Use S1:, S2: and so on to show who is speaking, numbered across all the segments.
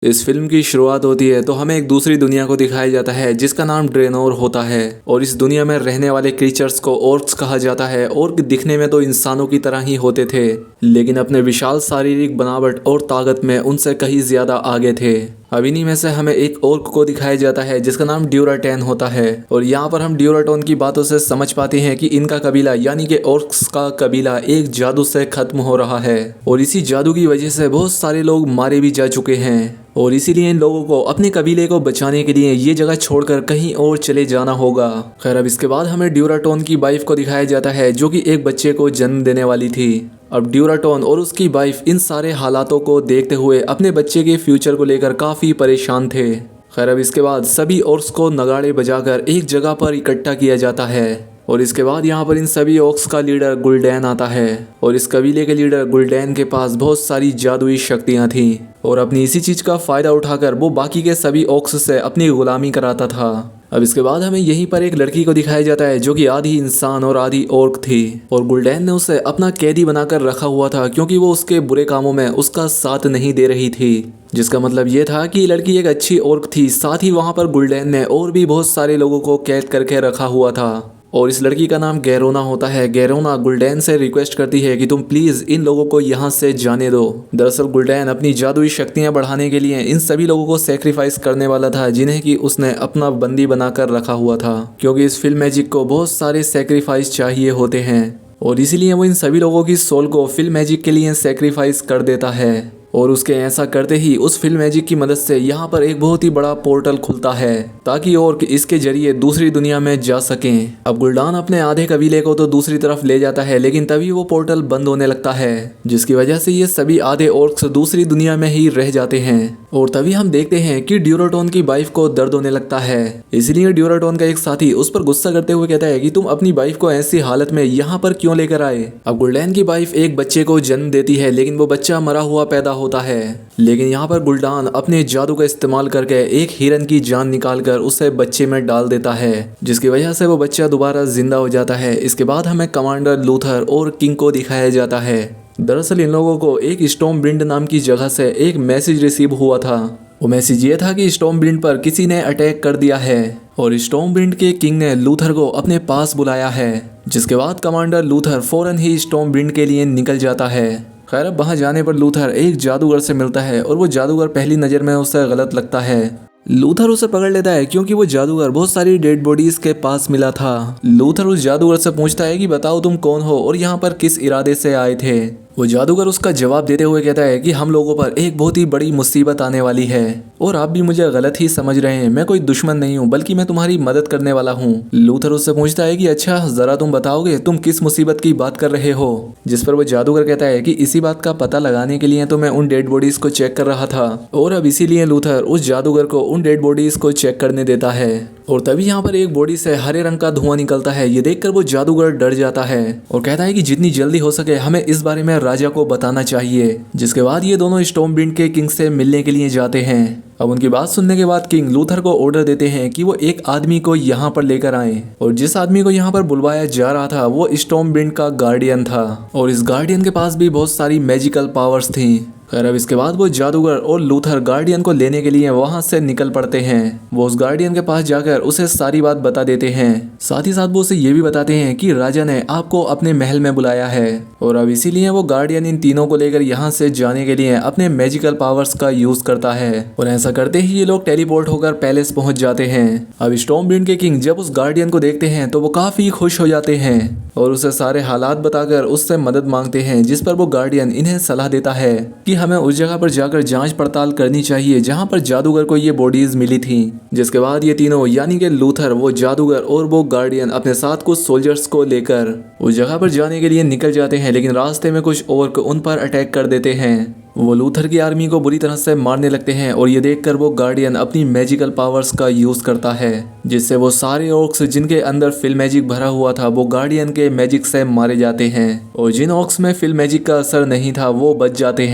S1: इस फिल्म की शुरुआत होती है तो हमें एक दूसरी दुनिया को दिखाया जाता है जिसका नाम ड्रेनोर होता है। और इस दुनिया में रहने वाले क्रीचर्स को ऑर्क्स कहा जाता है। ऑर्क दिखने में तो इंसानों की तरह ही होते थे, लेकिन अपने विशाल शारीरिक बनावट और ताकत में उनसे कहीं ज्यादा आगे थे। अब इन्हीं में से हमें एक ऑर्क को दिखाया जाता है जिसका नाम ड्यूराटैन होता है। और यहाँ पर हम ड्यूराटोन की बातों से समझ पाते हैं कि इनका कबीला यानी कि ऑर्क्स का कबीला एक जादू से खत्म हो रहा है और इसी जादू की वजह से बहुत सारे लोग मारे भी जा चुके हैं। और इसीलिए इन लोगों को अपने कबीले को बचाने के लिए ये जगह छोड़कर कहीं और चले जाना होगा। खैर, अब इसके बाद हमें ड्यूराटोन की वाइफ को दिखाया जाता है जो कि एक बच्चे को जन्म देने वाली थी। अब ड्यूराटोन और उसकी वाइफ इन सारे हालातों को देखते हुए अपने बच्चे के फ्यूचर को लेकर काफ़ी परेशान थे। खैर, अब इसके बाद सभी ऑर्क्स को नगाड़े बजाकर एक जगह पर इकट्ठा किया जाता है और इसके बाद यहाँ पर इन सभी ऑर्क्स का लीडर गुल्डैन आता है। और इस कबीले के लीडर गुल्डैन के पास बहुत सारी जादुई शक्तियाँ थीं और अपनी इसी चीज़ का फ़ायदा उठाकर वो बाकी के सभी ऑर्क्स से अपनी गुलामी कराता था। अब इसके बाद हमें यहीं पर एक लड़की को दिखाया जाता है जो कि आधी इंसान और आधी ऑर्क थी और गुल्डैन ने उसे अपना कैदी बनाकर रखा हुआ था क्योंकि वो उसके बुरे कामों में उसका साथ नहीं दे रही थी, जिसका मतलब ये था कि लड़की एक अच्छी ऑर्क थी। साथ ही वहाँ पर गुल्डैन ने और भी बहुत सारे लोगों को कैद करके रखा हुआ था और इस लड़की का नाम गैरोना होता है। गैरोना गुल्डैन से रिक्वेस्ट करती है कि तुम प्लीज़ इन लोगों को यहाँ से जाने दो। दरअसल गुल्डैन अपनी जादुई शक्तियाँ बढ़ाने के लिए इन सभी लोगों को सेक्रीफाइस करने वाला था जिन्हें कि उसने अपना बंदी बनाकर रखा हुआ था, क्योंकि इस फिल्म मैजिक को बहुत सारे सेक्रीफाइस चाहिए होते हैं और इसीलिए वो इन सभी लोगों की सोल को फिल्म मैजिक के लिए सेक्रीफाइस कर देता है। और उसके ऐसा करते ही उस फिल्म मैजिक की मदद से यहाँ पर एक बहुत ही बड़ा पोर्टल खुलता है ताकि ऑर्क इसके जरिए दूसरी दुनिया में जा सकें। अब गुल्डान अपने आधे कबीले को तो दूसरी तरफ ले जाता है, लेकिन तभी वो पोर्टल बंद होने लगता है जिसकी वजह से ये सभी आधे ऑर्क्स दूसरी दुनिया में ही रह जाते हैं। और तभी हम देखते हैं कि ड्यूराटोन की वाइफ को दर्द होने लगता है, इसलिए ड्यूराटोन का एक साथी उस पर गुस्सा करते हुए कहता है कि तुम अपनी वाइफ को ऐसी हालत में यहाँ पर क्यों लेकर आए। अब गुल्डैन की वाइफ एक बच्चे को जन्म देती है, लेकिन वो बच्चा मरा हुआ पैदा होता है। लेकिन यहाँ पर गुल्डान अपने जादू का इस्तेमाल करके एक हिरन की जान निकालकर उसे बच्चे में डाल देता है, जिसकी वजह से वो बच्चा दोबारा जिंदा हो जाता है। इसके बाद हमें कमांडर लूथर और किंग को दिखाया जाता है। दरअसल इन लोगों को एक स्टॉर्म विंड नाम की जगह से एक मैसेज रिसीव हुआ था। वो मैसेज ये था कि स्टॉर्म विंड पर किसी ने अटैक कर दिया है और स्टॉर्म विंड के किंग ने लूथर को अपने पास बुलाया है, जिसके बाद कमांडर लूथर फौरन ही स्टॉर्म विंड के लिए निकल जाता है। खैर, अब वहाँ जाने पर लूथर एक जादूगर से मिलता है और वो जादूगर पहली नज़र में उसे गलत लगता है। लूथर उसे पकड़ लेता है क्योंकि वो जादूगर बहुत सारी डेड बॉडीज के पास मिला था। लूथर उस जादूगर से पूछता है कि बताओ तुम कौन हो और यहाँ पर किस इरादे से आए थे। वो जादूगर उसका जवाब देते हुए कहता है कि हम लोगों पर एक बहुत ही बड़ी मुसीबत आने वाली है और आप भी मुझे गलत ही समझ रहे हैं। मैं कोई दुश्मन नहीं हूँ, बल्कि मैं तुम्हारी मदद करने वाला हूँ। लूथर उससे पूछता है कि अच्छा, जरा तुम बताओगे तुम किस मुसीबत की बात कर रहे हो। जिस पर वो जादूगर कहता है कि इसी बात का पता लगाने के लिए तो मैं उन डेड बॉडीज को चेक कर रहा था और अब इसीलिए लूथर उस जादूगर को उन डेड बॉडीज को चेक करने देता है। और तभी यहाँ पर एक बॉडी से हरे रंग का धुआं निकलता है। ये देखकर वो जादूगर डर जाता है और कहता है कि जितनी जल्दी हो सके हमें इस बारे में राजा को बताना चाहिए। जिसके बाद ये दोनों स्टॉर्म विंड के किंग से मिलने के लिए जाते हैं। अब उनकी बात सुनने के बाद किंग लूथर को ऑर्डर देते हैं कि वो एक आदमी को यहाँ पर लेकर आए और जिस आदमी को यहाँ पर बुलवाया जा रहा था वो स्टॉर्म विंड का गार्डियन था और इस गार्डियन के पास भी बहुत सारी मैजिकल पावर्स थी। खैर, अब इसके बाद वो जादूगर और लूथर गार्डियन को लेने के लिए वहां से निकल पड़ते हैं। वो उस गार्डियन के पास जाकर उसे सारी बात बता देते हैं। साथ ही साथ वो उसे ये भी बताते हैं कि राजा ने आपको अपने महल में बुलाया है और अब इसीलिए वो गार्डियन इन तीनों को लेकर यहाँ से जाने के लिए अपने मैजिकल पावर्स का यूज करता है और ऐसा करते ही ये लोग टेलीपोर्ट होकर पैलेस पहुंच जाते हैं। अब स्टॉर्म विंड के किंग जब उस गार्डियन को देखते हैं तो वो काफी खुश हो जाते हैं और उसे सारे हालात बताकर उससे मदद मांगते हैं, जिस पर वो गार्डियन इन्हें सलाह देता है कि हमें उस जगह पर जाकर जांच पड़ताल करनी चाहिए जहां पर जादूगर को ये बॉडीज मिली थी। जिसके बाद ये तीनों यानी कि लूथर, वो जादूगर और वो गार्डियन अपने साथ कुछ सोल्जर्स को लेकर उस जगह पर जाने के लिए निकल जाते हैं, लेकिन रास्ते में कुछ ऑर्क उन पर अटैक कर देते हैं। वो लूथर की आर्मी को बुरी तरह से मारने लगते हैं और ये देखकर वो गार्डियन अपनी मैजिकल पावर्स का यूज करता है, जिससे वो सारे ऑर्क्स जिनके अंदर फिल मैजिक भरा हुआ था वो गार्डियन के मैजिक से मारे जाते हैं और जिन ऑर्क्स में फिल मैजिक का असर नहीं था वो बच जाते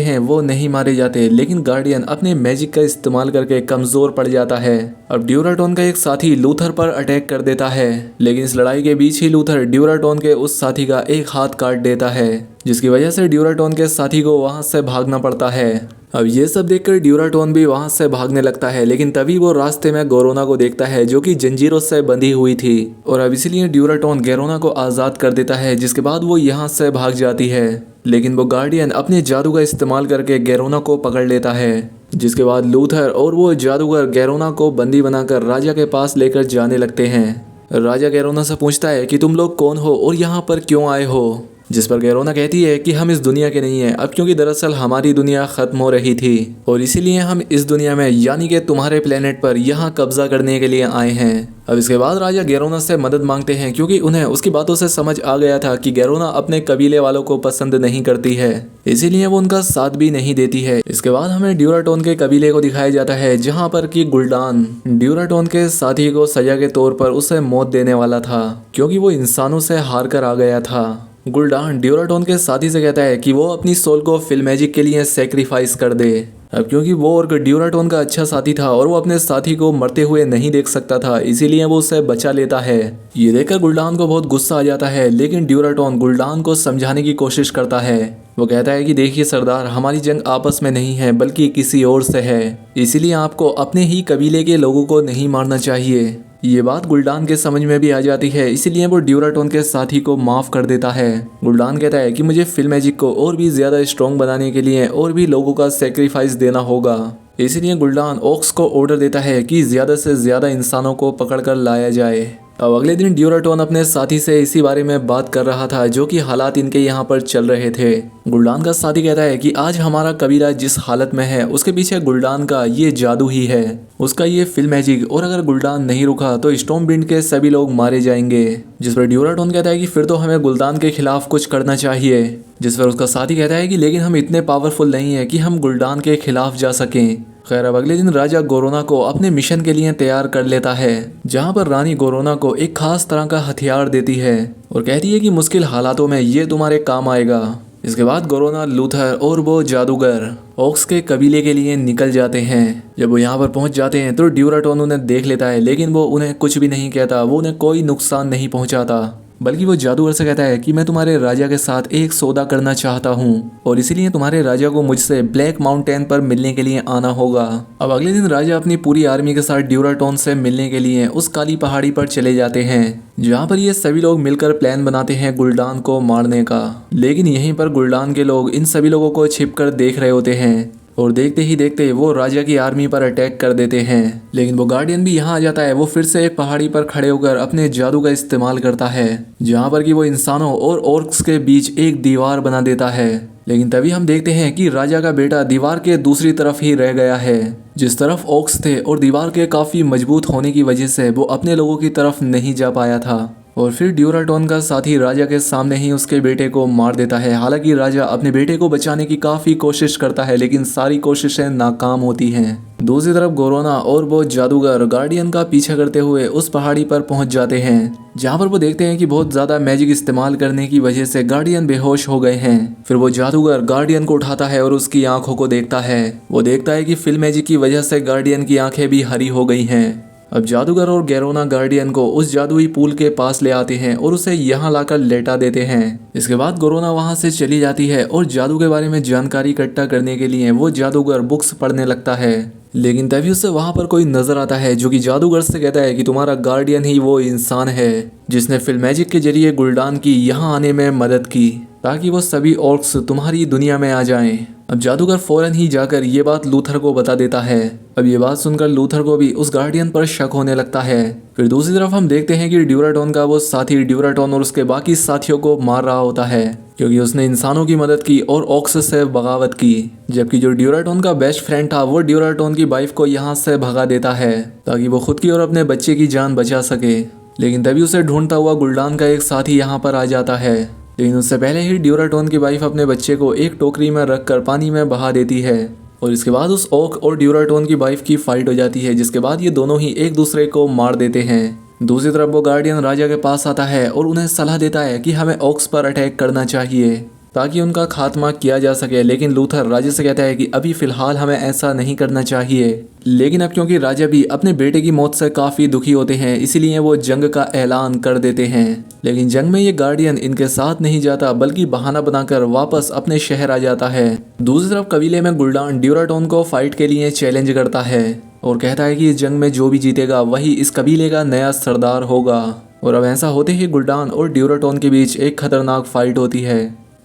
S1: हैं, वो नहीं मारे जाते। लेकिन गार्डियन अपने मैजिक का इस्तेमाल करके कमजोर पड़ जाता है। अब ड्यूराटोन का एक साथी लूथर पर अटैक कर देता है, लेकिन इस लड़ाई के बीच ही लूथर ड्यूराटोन के उस साथी का एक हाथ काट देता है, जिसकी वजह से ड्यूराटोन के साथी को वहां से भागना पड़ता है। अब ये सब देखकर ड्यूराटोन भी वहां से भागने लगता है, लेकिन तभी वो रास्ते में गोरोना को देखता है जो कि जंजीरों से बंधी हुई थी, और अब इसलिए ड्यूराटोन गोरोना को आज़ाद कर देता है, जिसके बाद वो यहाँ से भाग जाती है। लेकिन वो गार्डियन अपने जादू का इस्तेमाल करके गोरोना को पकड़ लेता है, जिसके बाद लूथर और वो जादूगर गोरोना को बंदी बनाकर राजा के पास लेकर जाने लगते हैं। राजा गोरोना से पूछता है कि तुम लोग कौन हो और यहाँ पर क्यों आए हो, जिस पर गोरोना कहती है कि हम इस दुनिया के नहीं हैं अब, क्योंकि दरअसल हमारी दुनिया खत्म हो रही थी और इसीलिए हम इस दुनिया में यानी कि तुम्हारे प्लेनेट पर यहाँ कब्जा करने के लिए आए हैं। अब इसके बाद राजा गोरोना से मदद मांगते हैं, क्योंकि उन्हें उसकी बातों से समझ आ गया था कि गोरोना अपने कबीले वालों को पसंद नहीं करती है, इसीलिए वो उनका साथ भी नहीं देती है। इसके बाद हमें ड्यूराटोन के कबीले को दिखाया जाता है, जहाँ पर कि गुल्डान ड्यूराटोन के साथी को सजा के तौर पर उसे मौत देने वाला था, क्योंकि वो इंसानों से हार कर आ गया था। गुल्डान ड्यूराटोन के साथी से कहता है कि वो अपनी सोल को फिल्मैजिक के लिए सेक्रीफाइस कर दे। अब क्योंकि वो और ड्यूराटोन का अच्छा साथी था और वो अपने साथी को मरते हुए नहीं देख सकता था, इसीलिए वो उसे बचा लेता है। ये देखकर गुल्डान को बहुत गुस्सा आ जाता है, लेकिन ड्यूराटोन गुल्डान को समझाने की कोशिश करता है। वो कहता है कि देखिए सरदार, हमारी जंग आपस में नहीं है बल्कि किसी और से है, इसीलिए आपको अपने ही कबीले के लोगों को नहीं मारना चाहिए। ये बात गुल्डान के समझ में भी आ जाती है, इसीलिए वो ड्यूराटोन के साथी को माफ कर देता है। गुल्डान कहता है कि मुझे फिल्मैजिक को और भी ज्यादा स्ट्रॉन्ग बनाने के लिए और भी लोगों का सेक्रीफाइस देना होगा, इसलिए गुल्डान ओक्स को ऑर्डर देता है कि ज्यादा से ज्यादा इंसानों को पकड़कर लाया जाए। अब अगले दिन ड्यूराटोन अपने साथी से इसी बारे में बात कर रहा था, जो कि हालात इनके यहाँ पर चल रहे थे। गुल्डान का साथी कहता है कि आज हमारा कबीला जिस हालत में है उसके पीछे गुल्डान का ये जादू ही है, उसका ये फिल्म मैजिक, और अगर गुल्डान नहीं रुका तो स्टॉर्मविंड के सभी लोग मारे जाएंगे। जिस पर ड्यूराटोन कहता है कि फिर तो हमें गुल्डान के खिलाफ कुछ करना चाहिए, जिस पर उसका साथी कहता है कि लेकिन हम इतने पावरफुल नहीं है कि हम गुल्डान के खिलाफ जा सकें। खैर, अब अगले दिन राजा गोरोना को अपने मिशन के लिए तैयार कर लेता है, जहाँ पर रानी गोरोना को एक खास तरह का हथियार देती है और कहती है कि मुश्किल हालातों में ये तुम्हारे काम आएगा। इसके बाद गोरोना, लूथर और वो जादूगर ओक्स के कबीले के लिए निकल जाते हैं। जब वो यहाँ पर पहुँच जाते हैं तो ड्यूराटोन उन्हें देख लेता है, लेकिन वो उन्हें कुछ भी नहीं कहता, वो उन्हें कोई नुकसान नहीं पहुँचाता, बल्कि वो जादूगर से कहता है कि मैं तुम्हारे राजा के साथ एक सौदा करना चाहता हूँ और इसीलिए तुम्हारे राजा को मुझसे ब्लैक माउंटेन पर मिलने के लिए आना होगा। अब अगले दिन राजा अपनी पूरी आर्मी के साथ ड्यूराटोन से मिलने के लिए उस काली पहाड़ी पर चले जाते हैं, जहाँ पर ये सभी लोग मिलकर प्लान बनाते हैं गुल्डान को मारने का। लेकिन यहीं पर गुल्डान के लोग इन सभी लोगों को छिपकर देख रहे होते हैं और देखते ही देखते वो राजा की आर्मी पर अटैक कर देते हैं। लेकिन वो गार्डियन भी यहाँ आ जाता है। वो फिर से एक पहाड़ी पर खड़े होकर अपने जादू का इस्तेमाल करता है, जहाँ पर कि वो इंसानों और ऑर्क्स के बीच एक दीवार बना देता है। लेकिन तभी हम देखते हैं कि राजा का बेटा दीवार के दूसरी तरफ ही रह गया है, जिस तरफ ऑक्स थे, और दीवार के काफी मजबूत होने की वजह से वो अपने लोगों की तरफ नहीं जा पाया था। और फिर ड्यूराटोन का साथी राजा के सामने ही उसके बेटे को मार देता है। हालांकि राजा अपने बेटे को बचाने की काफी कोशिश करता है, लेकिन सारी कोशिशें नाकाम होती हैं। दूसरी तरफ गोरोना और वो जादूगर गार्डियन का पीछा करते हुए उस पहाड़ी पर पहुंच जाते हैं, जहां पर वो देखते हैं कि बहुत ज्यादा मैजिक इस्तेमाल करने की वजह से गार्डियन बेहोश हो गए हैं। फिर वो जादूगर गार्डियन को उठाता है और उसकी आंखों को देखता है। वो देखता है कि फिल्म मैजिक की वजह से गार्डियन की आंखें भी हरी हो गई हैं। अब जादूगर और गोरोना गार्डियन को उस जादुई पूल के पास ले आते हैं और उसे यहाँ लाकर लेटा देते हैं। इसके बाद गोरोना वहाँ से चली जाती है और जादू के बारे में जानकारी इकट्ठा करने के लिए वो जादूगर बुक्स पढ़ने लगता है। लेकिन तभी उसे वहाँ पर कोई नजर आता है, जो कि जादूगर से कहता है कि तुम्हारा गार्डियन ही वो इंसान है जिसने फिल्म मैजिक के जरिए गुल्डान की यहाँ आने में मदद की, ताकि वो सभी ऑर्क्स तुम्हारी दुनिया में आ जाएं। अब जादूगर फौरन ही जाकर ये बात लूथर को बता देता है। अब ये बात सुनकर लूथर को भी उस गार्डियन पर शक होने लगता है। फिर दूसरी तरफ हम देखते हैं कि ड्यूराटोन का वो साथी ड्यूराटोन और उसके बाकी साथियों को मार रहा होता है, क्योंकि उसने इंसानों की मदद की और ऑक्स से बगावत की। जबकि जो ड्यूराटोन का बेस्ट फ्रेंड था वो ड्यूराटोन की वाइफ को यहाँ से भगा देता है, ताकि वो खुद की और अपने बच्चे की जान बचा सके। लेकिन तभी उसे ढूंढता हुआ गुल्डान का एक साथी यहाँ पर आ जाता है। लेकिन उससे पहले ही ड्यूराटोन की वाइफ अपने बच्चे को एक टोकरी में रखकर पानी में बहा देती है और इसके बाद उस ओक और ड्यूराटोन की वाइफ की फाइट हो जाती है, जिसके बाद ये दोनों ही एक दूसरे को मार देते हैं। दूसरी तरफ वो गार्डियन राजा के पास आता है और उन्हें सलाह देता है कि हमें ऑक्स पर अटैक करना चाहिए, ताकि उनका खात्मा किया जा सके। लेकिन लूथर राजा से कहता है कि अभी फिलहाल हमें ऐसा नहीं करना चाहिए। लेकिन अब क्योंकि राजा भी अपने बेटे की मौत से काफ़ी दुखी होते हैं, इसीलिए वो जंग का ऐलान कर देते हैं। लेकिन जंग में ये गार्डियन इनके साथ नहीं जाता, बल्कि बहाना बनाकर वापस अपने शहर आ जाता है। दूसरी तरफ कबीले में गुल्डान ड्यूराटोन को फाइट के लिए चैलेंज करता है और कहता है कि इस जंग में जो भी जीतेगा वही इस कबीले का नया सरदार होगा। और अब ऐसा होते ही गुल्डान और ड्यूराटोन के बीच एक खतरनाक फाइट होती है।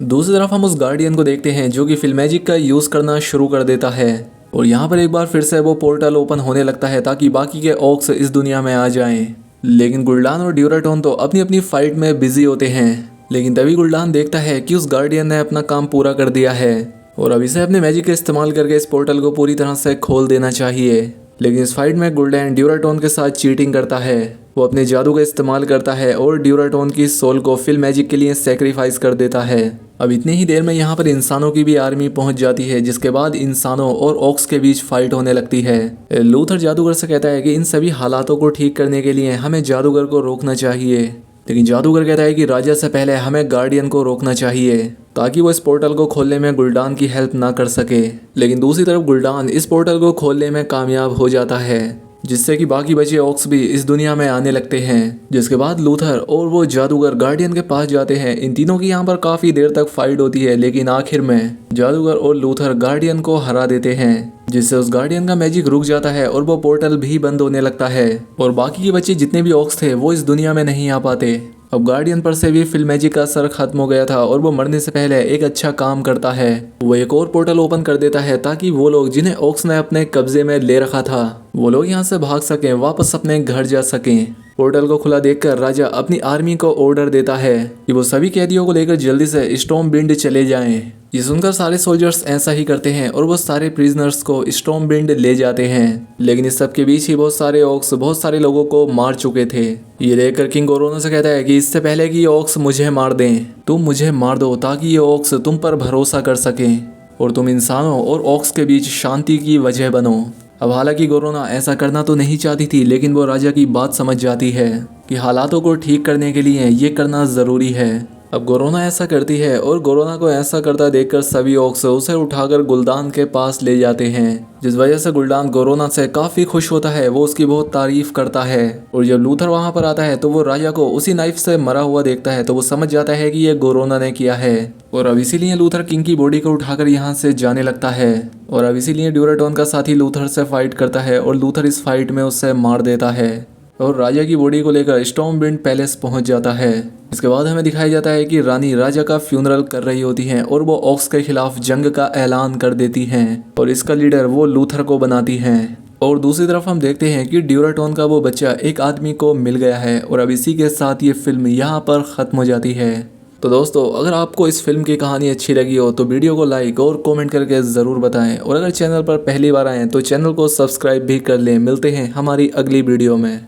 S1: दूसरी तरफ हम उस गार्डियन को देखते हैं जो कि फिल मैजिक का यूज़ करना शुरू कर देता है और यहाँ पर एक बार फिर से वो पोर्टल ओपन होने लगता है ताकि बाकी के ऑक्स इस दुनिया में आ जाएं। लेकिन गुल्डान और ड्यूराटोन तो अपनी अपनी फाइट में बिजी होते हैं। लेकिन तभी गुल्डान देखता है कि उस गार्डियन ने अपना काम पूरा कर दिया है और अब इसे अपने मैजिक का इस्तेमाल करके इस पोर्टल को पूरी तरह से खोल देना चाहिए। लेकिन इस फाइट में गुल्डान ड्यूराटोन के साथ चीटिंग करता है। वो अपने जादू का इस्तेमाल करता है और ड्यूराटोन की सोल को फिल मैजिक के लिए सेक्रीफाइस कर देता है। अब इतनी ही देर में यहाँ पर इंसानों की भी आर्मी पहुंच जाती है, जिसके बाद इंसानों और ऑक्स के बीच फाइट होने लगती है। लूथर जादूगर से कहता है कि इन सभी हालातों को ठीक करने के लिए हमें जादूगर को रोकना चाहिए। लेकिन जादूगर कहता है कि राजा से पहले हमें गार्डियन को रोकना चाहिए ताकि वो इस पोर्टल को खोलने में गुल्डान की हेल्प ना कर सके। लेकिन दूसरी तरफ गुल्डान इस पोर्टल को खोलने में कामयाब हो जाता है, जिससे कि बाकी बचे ऑक्स भी इस दुनिया में आने लगते हैं। जिसके बाद लूथर और वो जादूगर गार्डियन के पास जाते हैं। इन तीनों की यहाँ पर काफ़ी देर तक फाइट होती है, लेकिन आखिर में जादूगर और लूथर गार्डियन को हरा देते हैं, जिससे उस गार्डियन का मैजिक रुक जाता है और वो पोर्टल भी बंद होने लगता है और बाकी के बच्चे जितने भी ऑक्स थे वो इस दुनिया में नहीं आ पाते। अब गार्डियन पर से भी फिल मैजिक का असर खत्म हो गया था और वो मरने से पहले एक अच्छा काम करता है। वो एक और पोर्टल ओपन कर देता है ताकि वो लोग जिन्हें ऑक्स ने अपने कब्जे में ले रखा था वो लोग यहाँ से भाग सकें, वापस अपने घर जा सकें। पोर्टल को खुला देखकर राजा अपनी आर्मी को ऑर्डर देता है कि वो सभी कैदियों को लेकर जल्दी से स्टॉर्मविंड चले जाएं। ये सुनकर सारे सोल्जर्स ऐसा ही करते हैं और वो सारे प्रिजनर्स को स्टॉर्मविंड ले जाते हैं। लेकिन इस सब के बीच ही बहुत सारे ऑक्स बहुत सारे लोगों को मार चुके थे। ये देखकर किंग गोरोनो से कहता है कि इससे पहले कि ये ऑक्स मुझे मार दें, तुम मुझे मार दो ताकि ये ऑक्स तुम पर भरोसा कर सकें और तुम इंसानों और ऑक्स के बीच शांति की वजह बनो। अब हालांकि गोरोना ऐसा करना तो नहीं चाहती थी, लेकिन वो राजा की बात समझ जाती है कि हालातों को ठीक करने के लिए ये करना ज़रूरी है। अब गोरोना ऐसा करती है और गोरोना को ऐसा करता देखकर सभी ऑक्स उसे उठाकर गुल्डान के पास ले जाते हैं, जिस वजह से गुल्डान गोरोना से काफ़ी खुश होता है। वो उसकी बहुत तारीफ करता है और जब लूथर वहाँ पर आता है तो वो राजा को उसी नाइफ से मरा हुआ देखता है, तो वो समझ जाता है कि ये गोरोना ने किया है और अब इसीलिए लूथर किंग की बॉडी को उठाकर यहाँ से जाने लगता है और अब इसीलिए ड्यूराटोन का साथी लूथर से फाइट करता है और लूथर इस फाइट में उससे मार देता है और राजा की बॉडी को लेकर स्टॉर्मविंड पैलेस पहुंच जाता है। इसके बाद हमें दिखाया जाता है कि रानी राजा का फ्यूनरल कर रही होती हैं और वो ऑक्स के खिलाफ जंग का ऐलान कर देती हैं और इसका लीडर वो लूथर को बनाती हैं। और दूसरी तरफ हम देखते हैं कि ड्यूराटोन का वो बच्चा एक आदमी को मिल गया है और अब इसी के साथ ये फिल्म यहाँ पर ख़त्म हो जाती है। तो दोस्तों, अगर आपको इस फिल्म की कहानी अच्छी लगी हो तो वीडियो को लाइक और कमेंट करके ज़रूर बताएं और अगर चैनल पर पहली बार आएँ तो चैनल को सब्सक्राइब भी कर लें। मिलते हैं हमारी अगली वीडियो में।